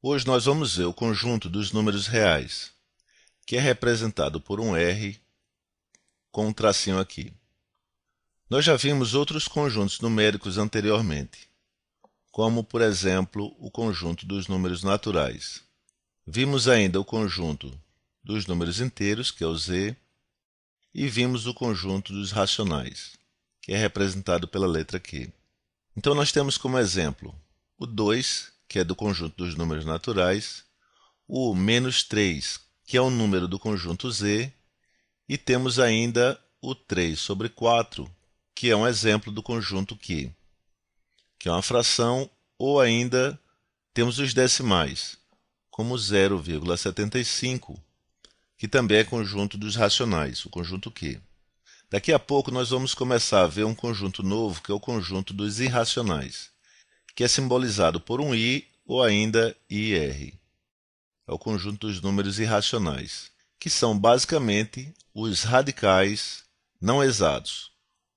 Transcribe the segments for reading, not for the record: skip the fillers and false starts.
Hoje nós vamos ver o conjunto dos números reais, que é representado por um R com um tracinho aqui. Nós já vimos outros conjuntos numéricos anteriormente, como, por exemplo, o conjunto dos números naturais. Vimos ainda o conjunto dos números inteiros, que é o Z, e vimos o conjunto dos racionais, que é representado pela letra Q. Então nós temos como exemplo o 2, que é do conjunto dos números naturais, o menos 3, que é o número do conjunto Z, e temos ainda o 3 sobre 4, que é um exemplo do conjunto Q, que é uma fração, ou ainda temos os decimais, como 0,75, que também é conjunto dos racionais, o conjunto Q. Daqui a pouco nós vamos começar a ver um conjunto novo, que é o conjunto dos irracionais, que é simbolizado por um I ou ainda IR. É o conjunto dos números irracionais, que são basicamente os radicais não exatos,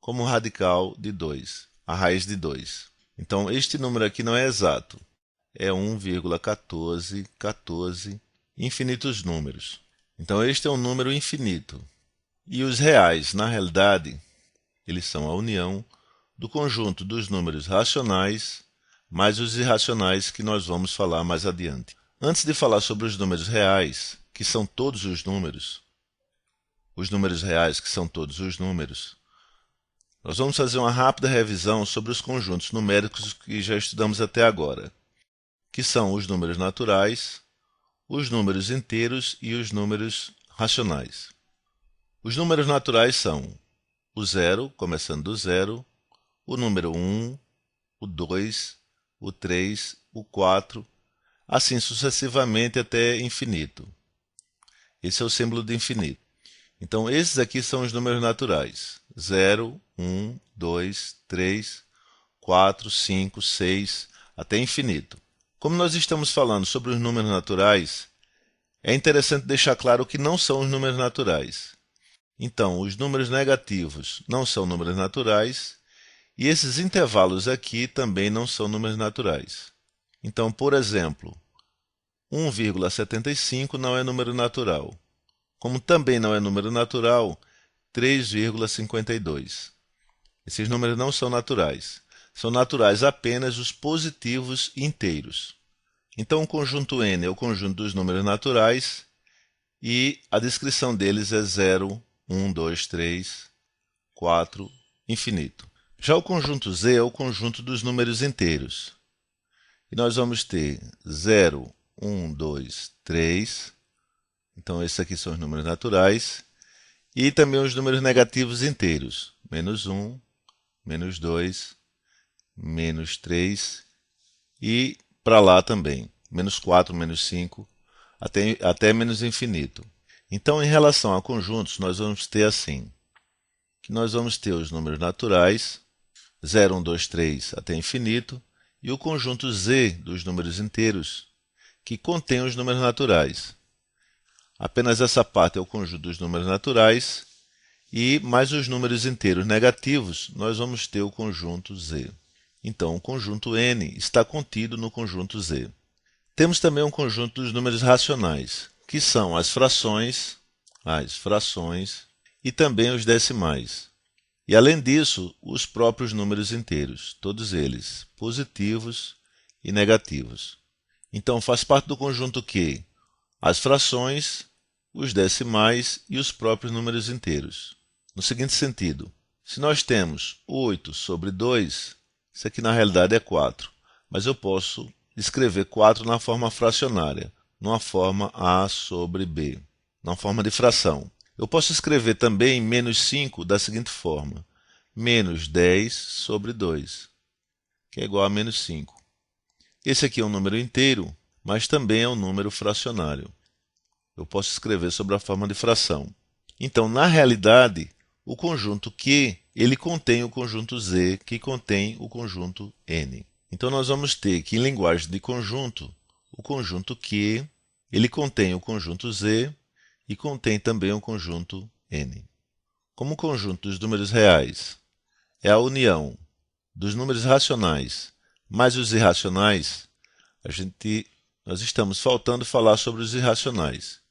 como o radical de 2, a raiz de 2. Então, este número aqui não é exato, é 1,1414, infinitos números. Então, este é um número infinito. E os reais, na realidade, eles são a união do conjunto dos números racionais mais os irracionais, que nós vamos falar mais adiante. Antes de falar sobre os números reais, que são todos os números reais, que são todos os números, nós vamos fazer uma rápida revisão sobre os conjuntos numéricos que já estudamos até agora, que são os números naturais, os números inteiros e os números racionais. Os números naturais são o 0, começando do 0, o número 1, o 2, o 3, o 4, assim sucessivamente até infinito. Esse é o símbolo de infinito. Então, esses aqui são os números naturais. 0, 1, 2, 3, 4, 5, 6, até infinito. Como nós estamos falando sobre os números naturais, é interessante deixar claro que não são os números naturais. Então, os números negativos não são números naturais, e esses intervalos aqui também não são números naturais. Então, por exemplo, 1,75 não é número natural, como também não é número natural 3,52. Esses números não são naturais. São naturais apenas os positivos inteiros. Então, o conjunto N é o conjunto dos números naturais e a descrição deles é 0, 1, 2, 3, 4, infinito. Já o conjunto Z é o conjunto dos números inteiros. E nós vamos ter 0, 1, 2, 3. Então, esses aqui são os números naturais. E também os números negativos inteiros. Menos 1, menos 2, menos 3. E para lá também. Menos 4, menos 5, até menos infinito. Então, em relação a conjuntos, nós vamos ter assim. Que nós vamos ter os números naturais, 0, 1, 2, 3 até infinito, e o conjunto Z dos números inteiros, que contém os números naturais. Apenas essa parte é o conjunto dos números naturais, e mais os números inteiros negativos, nós vamos ter o conjunto Z. Então, o conjunto N está contido no conjunto Z. Temos também um conjunto dos números racionais, que são as frações e também os decimais. E, além disso, os próprios números inteiros, todos eles, positivos e negativos. Então, faz parte do conjunto Q as frações, os decimais e os próprios números inteiros. No seguinte sentido, se nós temos 8 sobre 2, isso aqui na realidade é 4, mas eu posso escrever 4 na forma fracionária, numa forma A sobre B, na forma de fração. Eu posso escrever também menos 5 da seguinte forma, menos 10 sobre 2, que é igual a menos 5. Esse aqui é um número inteiro, mas também é um número fracionário. Eu posso escrever sobre a forma de fração. Então, na realidade, o conjunto Q, ele contém o conjunto Z, que contém o conjunto N. Então, nós vamos ter que, em linguagem de conjunto, o conjunto Q, ele contém o conjunto Z e contém também o conjunto N. Como o conjunto dos números reais é a união dos números racionais mais os irracionais, a gente Nós estamos faltando falar sobre os irracionais.